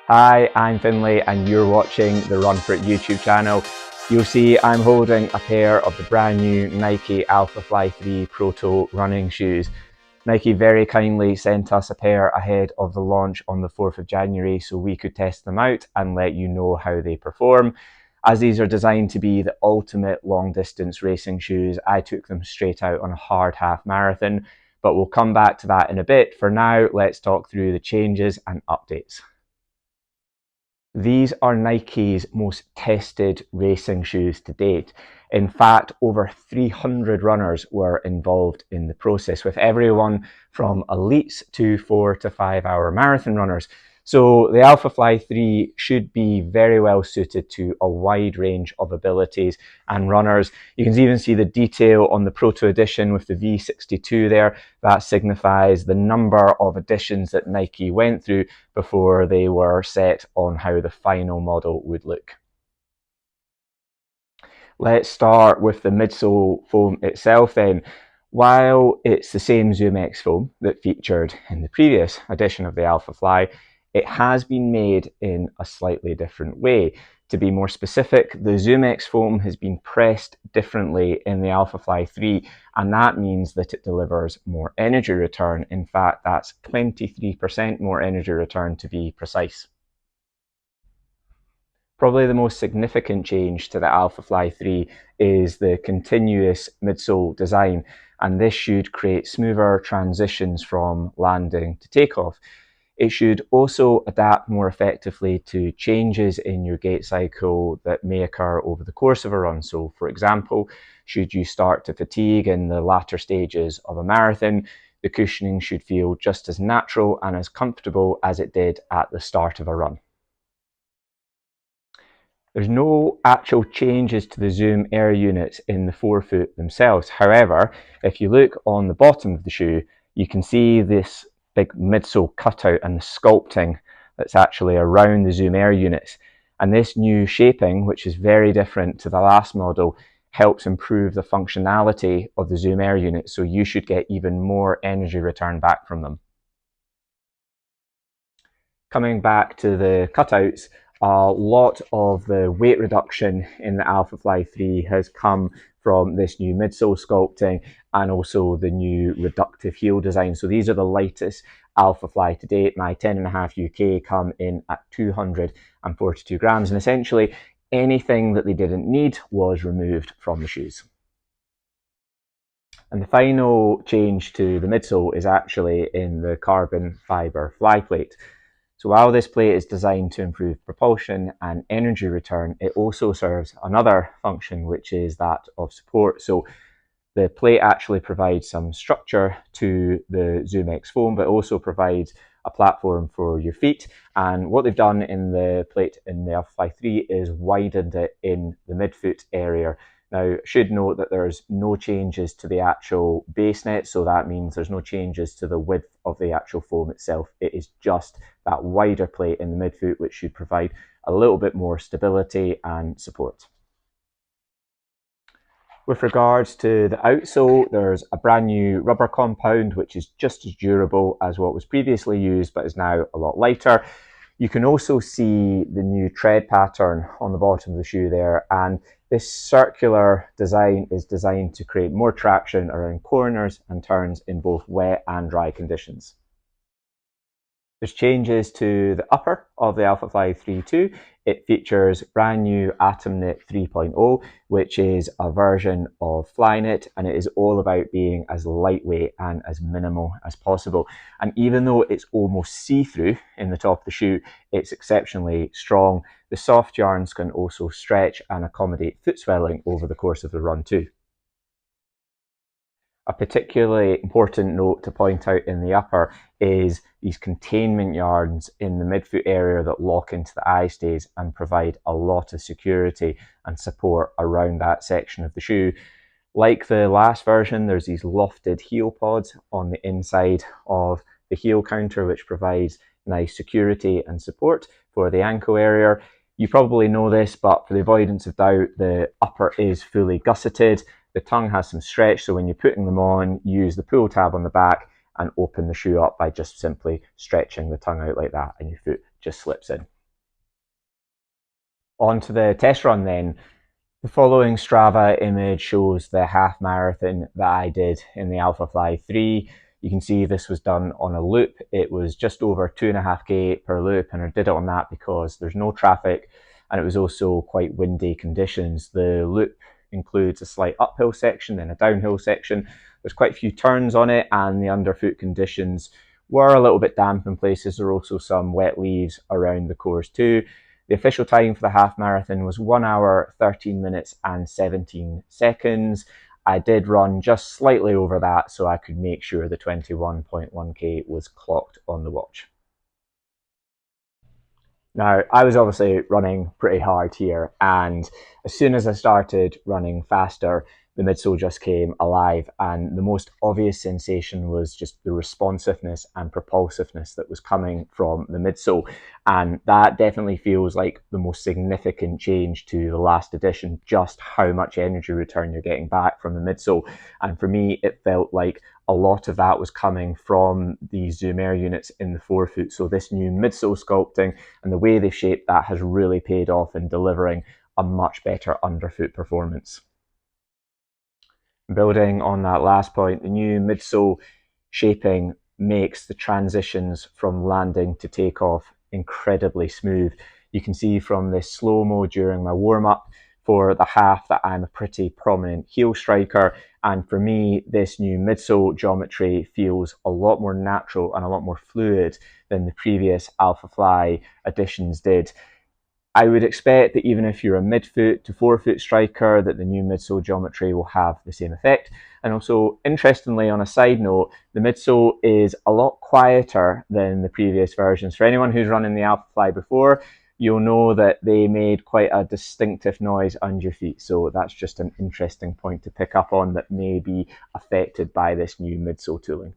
Hi, I'm Finlay and you're watching the Run For It YouTube channel. You'll see I'm holding a pair of the brand new Nike Alphafly 3 Proto running shoes. Nike very kindly sent us a pair ahead of the launch on the 4th of January so we could test them out and let you know how they perform. As these are designed to be the ultimate long distance racing shoes, I took them straight out on a hard half marathon, but we'll come back to that in a bit. For now, let's talk through the changes and updates. These are Nike's most tested racing shoes to date. In fact, over 300 runners were involved in the process, with everyone from elites to 4 to 5 hour marathon runners. So the Alphafly 3 should be very well suited to a wide range of abilities and runners. You can even see the detail on the Proto edition with the V62 there. That signifies the number of editions that Nike went through before they were set on how the final model would look. Let's start with the midsole foam itself then. While it's the same ZoomX foam that featured in the previous edition of the Alphafly, it has been made in a slightly different way. To be more specific, the ZoomX foam has been pressed differently in the Alphafly 3, and that means that it delivers more energy return. In fact, that's 23% more energy return to be precise. Probably the most significant change to the Alphafly 3 is the continuous midsole design, and this should create smoother transitions from landing to takeoff. It should also adapt more effectively to changes in your gait cycle that may occur over the course of a run. So, for example, should you start to fatigue in the latter stages of a marathon, the cushioning should feel just as natural and as comfortable as it did at the start of a run. There's no actual changes to the Zoom Air units in the forefoot themselves. However, if you look on the bottom of the shoe, you can see this big midsole cutout and the sculpting that's actually around the Zoom Air units. And this new shaping, which is very different to the last model, helps improve the functionality of the Zoom Air unit, so you should get even more energy return back from them. Coming back to the cutouts, a lot of the weight reduction in the Alphafly 3 has come from this new midsole sculpting and also the new reductive heel design. So these are the lightest Alphafly to date. My 10.5 UK come in at 242 grams, and essentially anything that they didn't need was removed from the shoes. And the final change to the midsole is actually in the carbon fibre FlyPlate. So while this plate is designed to improve propulsion and energy return, it also serves another function, which is that of support. So the plate actually provides some structure to the ZoomX foam, but also provides a platform for your feet. And what they've done in the plate in the Alphafly 3 is widened it in the midfoot area. Now, should note that there's no changes to the actual base net, so that means there's no changes to the width of the actual foam itself. It is just that wider plate in the midfoot, which should provide a little bit more stability and support. With regards to the outsole, there's a brand new rubber compound, which is just as durable as what was previously used, but is now a lot lighter. You can also see the new tread pattern on the bottom of the shoe there, and this circular design is designed to create more traction around corners and turns in both wet and dry conditions. There's changes to the upper of the Alphafly 3.2. It features brand new AtomKnit 3.0, which is a version of Flyknit, and it is all about being as lightweight and as minimal as possible. And even though it's almost see-through in the top of the shoe, it's exceptionally strong. The soft yarns can also stretch and accommodate foot swelling over the course of the run too. A particularly important note to point out in the upper is these containment yarns in the midfoot area that lock into the eye stays and provide a lot of security and support around that section of the shoe. Like the last version, there's these lofted heel pods on the inside of the heel counter, which provides nice security and support for the ankle area. You probably know this, but for the avoidance of doubt, the upper is fully gusseted. The tongue has some stretch, so when you're putting them on, use the pull tab on the back and open the shoe up by just simply stretching the tongue out like that, and your foot just slips in. On to the test run then. The following Strava image shows the half marathon that I did in the Alphafly 3. You can see this was done on a loop. It was just over 2.5k per loop, and I did it on that because there's no traffic and it was also quite windy conditions. The loop includes a slight uphill section and a downhill section. There's quite a few turns on it, and the underfoot conditions were a little bit damp in places. There were also some wet leaves around the course too. The official time for the half marathon was 1 hour, 13 minutes and 17 seconds. I did run just slightly over that so I could make sure the 21.1k was clocked on the watch. Now, I was obviously running pretty hard here, and as soon as I started running faster, the midsole just came alive, and the most obvious sensation was just the responsiveness and propulsiveness that was coming from the midsole, and that definitely feels like the most significant change to the last edition, just how much energy return you're getting back from the midsole. And for me, it felt like a lot of that was coming from the Zoom Air units in the forefoot. So this new midsole sculpting and the way they've shaped that has really paid off in delivering a much better underfoot performance. Building on that last point, the new midsole shaping makes the transitions from landing to takeoff incredibly smooth. You can see from this slow-mo during my warm-up for the half that I'm a pretty prominent heel striker, and for me this new midsole geometry feels a lot more natural and a lot more fluid than the previous Alphafly editions did. I would expect that even if you're a midfoot to forefoot striker, that the new midsole geometry will have the same effect. And also, interestingly, on a side note, the midsole is a lot quieter than the previous versions. For anyone who's running the Alphafly before, you'll know that they made quite a distinctive noise under your feet. So that's just an interesting point to pick up on that may be affected by this new midsole tooling.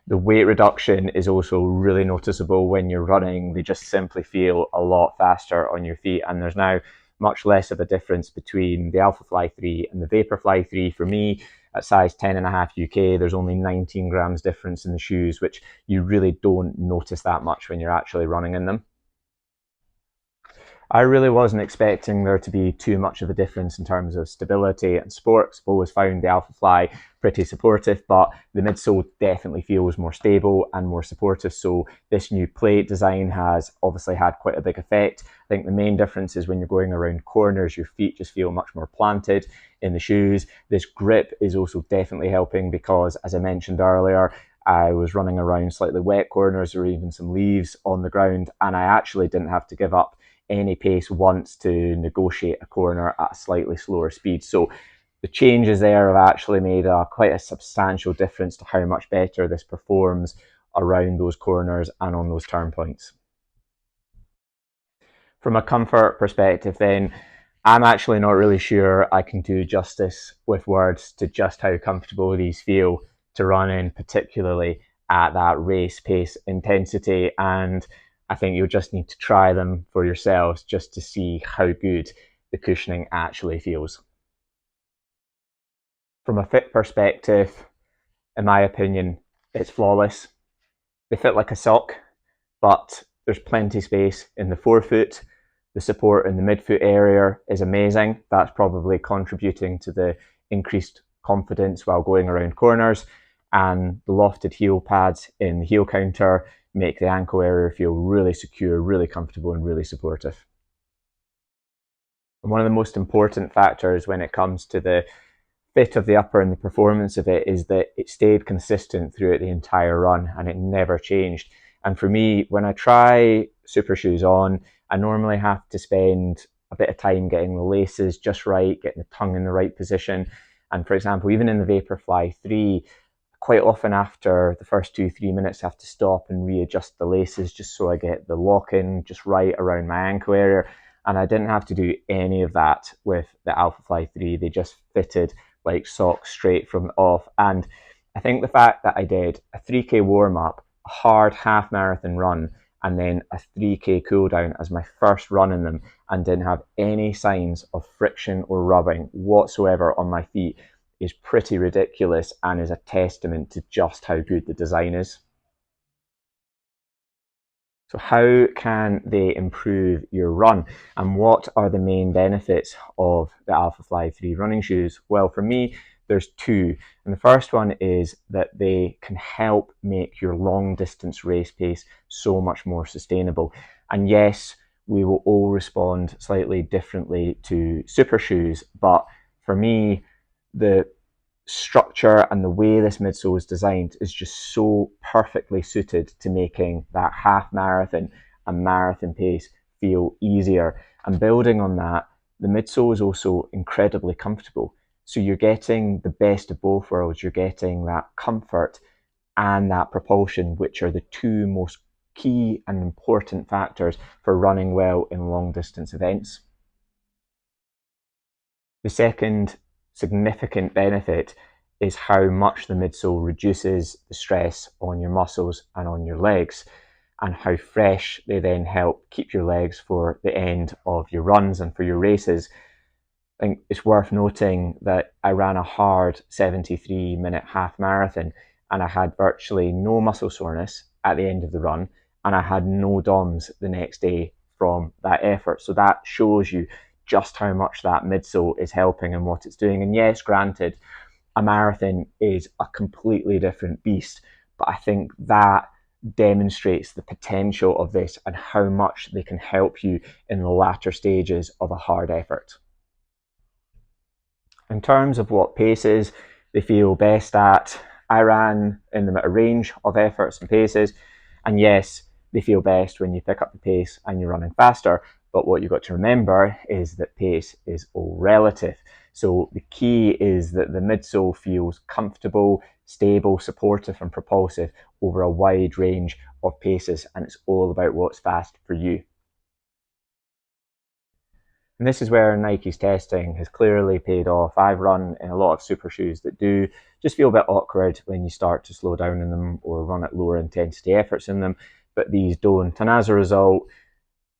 The weight reduction is also really noticeable when you're running. They just simply feel a lot faster on your feet, and there's now much less of a difference between the Alphafly 3 and the Vaporfly 3. For me, at size 10.5 UK, there's only 19 grams difference in the shoes, which you really don't notice that much when you're actually running in them. I really wasn't expecting there to be too much of a difference in terms of stability and sport. I've always found the Alphafly pretty supportive, but the midsole definitely feels more stable and more supportive. So this new plate design has obviously had quite a big effect. I think the main difference is when you're going around corners, your feet just feel much more planted in the shoes. This grip is also definitely helping because, as I mentioned earlier, I was running around slightly wet corners or even some leaves on the ground, and I actually didn't have to give up any pace once to negotiate a corner at a slightly slower speed. So the changes there have actually made quite a substantial difference to how much better this performs around those corners and on those turn points. From a comfort perspective then, I'm actually not really sure I can do justice with words to just how comfortable these feel to run in, particularly at that race pace intensity. And I think you'll just need to try them for yourselves just to see how good the cushioning actually feels. From a fit perspective, in my opinion, it's flawless. They fit like a sock, but there's plenty of space in the forefoot. The support in the midfoot area is amazing. That's probably contributing to the increased confidence while going around corners. And the lofted heel pads in the heel counter make the ankle area feel really secure, really comfortable, and really supportive. And one of the most important factors when it comes to the fit of the upper and the performance of it is that it stayed consistent throughout the entire run and it never changed. And for me, when I try super shoes on, I normally have to spend a bit of time getting the laces just right, getting the tongue in the right position. And for example, even in the Vaporfly 3, quite often after the first 2-3 minutes, I have to stop and readjust the laces just so I get the lock-in just right around my ankle area. And I didn't have to do any of that with the Alphafly 3. They just fitted like socks straight from off. And I think the fact that I did a 3k warm-up, a hard half marathon run, and then a 3k cool down as my first run in them and didn't have any signs of friction or rubbing whatsoever on my feet is pretty ridiculous and is a testament to just how good the design is. So how can they improve your run? And what are the main benefits of the Alphafly 3 running shoes? Well, for me, there's two. And the first one is that they can help make your long distance race pace so much more sustainable. And yes, we will all respond slightly differently to super shoes, but for me, the structure and the way this midsole is designed is just so perfectly suited to making that half marathon and marathon pace feel easier. And building on that, the midsole is also incredibly comfortable. So you're getting the best of both worlds. You're getting that comfort and that propulsion, which are the two most key and important factors for running well in long distance events. The second significant benefit is how much the midsole reduces the stress on your muscles and on your legs, and how fresh they then help keep your legs for the end of your runs and for your races. I think it's worth noting that I ran a hard 73-minute half marathon and I had virtually no muscle soreness at the end of the run, and I had no DOMs the next day from that effort. So that shows you just how much that midsole is helping and what it's doing. And yes, granted, a marathon is a completely different beast, but I think that demonstrates the potential of this and how much they can help you in the latter stages of a hard effort. In terms of what paces they feel best at, I ran in them at a range of efforts and paces, and yes, they feel best when you pick up the pace and you're running faster, but what you've got to remember is that pace is all relative. So the key is that the midsole feels comfortable, stable, supportive and propulsive over a wide range of paces, and it's all about what's fast for you. And this is where Nike's testing has clearly paid off. I've run in a lot of super shoes that do just feel a bit awkward when you start to slow down in them or run at lower intensity efforts in them, but these don't. And as a result,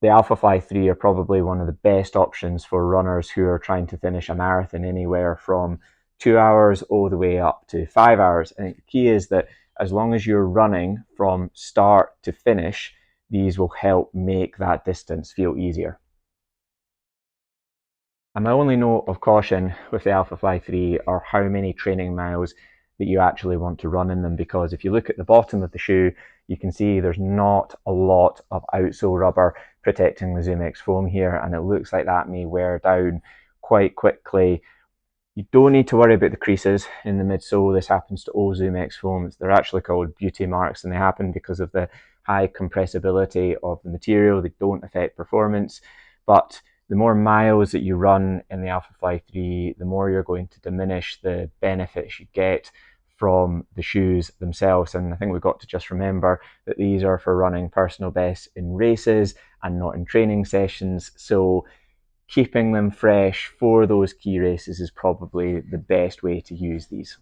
the Alphafly 3 are probably one of the best options for runners who are trying to finish a marathon anywhere from 2 hours all the way up to 5 hours. And the key is that as long as you're running from start to finish, these will help make that distance feel easier. And my only note of caution with the Alphafly 3 are how many training miles that you actually want to run in them, because if you look at the bottom of the shoe, you can see there's not a lot of outsole rubber protecting the ZoomX foam here, and it looks like that may wear down quite quickly. You don't need to worry about the creases in the midsole. This happens to all ZoomX foams. They're actually called beauty marks, and they happen because of the high compressibility of the material. They don't affect performance, but the more miles that you run in the Alphafly 3, the more you're going to diminish the benefits you get from the shoes themselves. And I think we've got to just remember that these are for running personal bests in races and not in training sessions. So keeping them fresh for those key races is probably the best way to use these.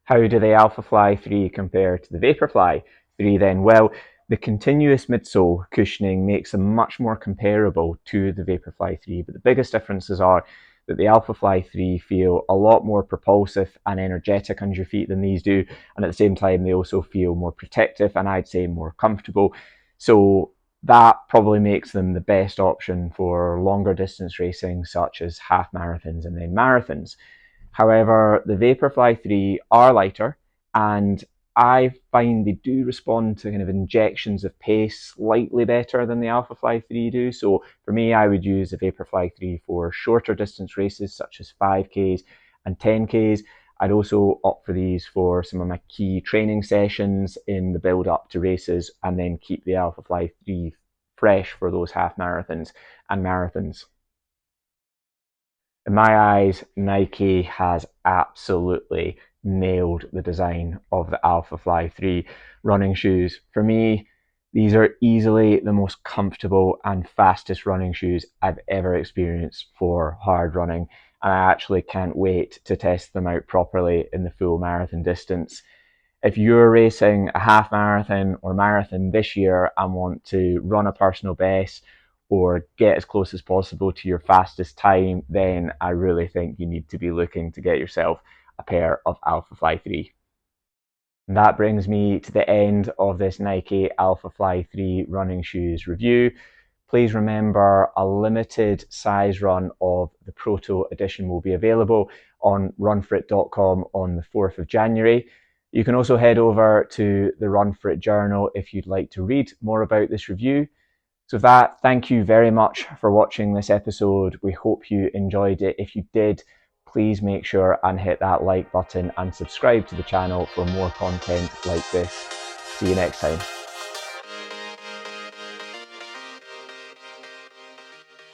How do the Alphafly 3 compare to the Vaporfly 3 then? Well, the continuous midsole cushioning makes them much more comparable to the Vaporfly 3, but the biggest differences are that the Alphafly 3 feel a lot more propulsive and energetic under your feet than these do, and at the same time they also feel more protective and I'd say more comfortable. So that probably makes them the best option for longer distance racing such as half marathons and then marathons. However, the Vaporfly 3 are lighter, and I find they do respond to kind of injections of pace slightly better than the Alphafly 3 do. So for me, I would use the Vaporfly 3 for shorter distance races such as 5Ks and 10Ks. I'd also opt for these for some of my key training sessions in the build up to races, and then keep the Alphafly 3 fresh for those half marathons and marathons. In my eyes, Nike has absolutely nailed the design of the Alphafly 3 running shoes. For me, these are easily the most comfortable and fastest running shoes I've ever experienced for hard running, and I actually can't wait to test them out properly in the full marathon distance. If you're racing a half marathon or marathon this year and want to run a personal best or get as close as possible to your fastest time, then I really think you need to be looking to get yourself a pair of Alphafly 3. And that brings me to the end of this Nike Alphafly 3 running shoes review. Please remember a limited size run of the Proto edition will be available on runforit.com on the 4th of January. You can also head over to the Run For It journal if you'd like to read more about this review. So with that, thank you very much for watching this episode. We hope you enjoyed it. If you did, please make sure and hit that like button and subscribe to the channel for more content like this. See you next time.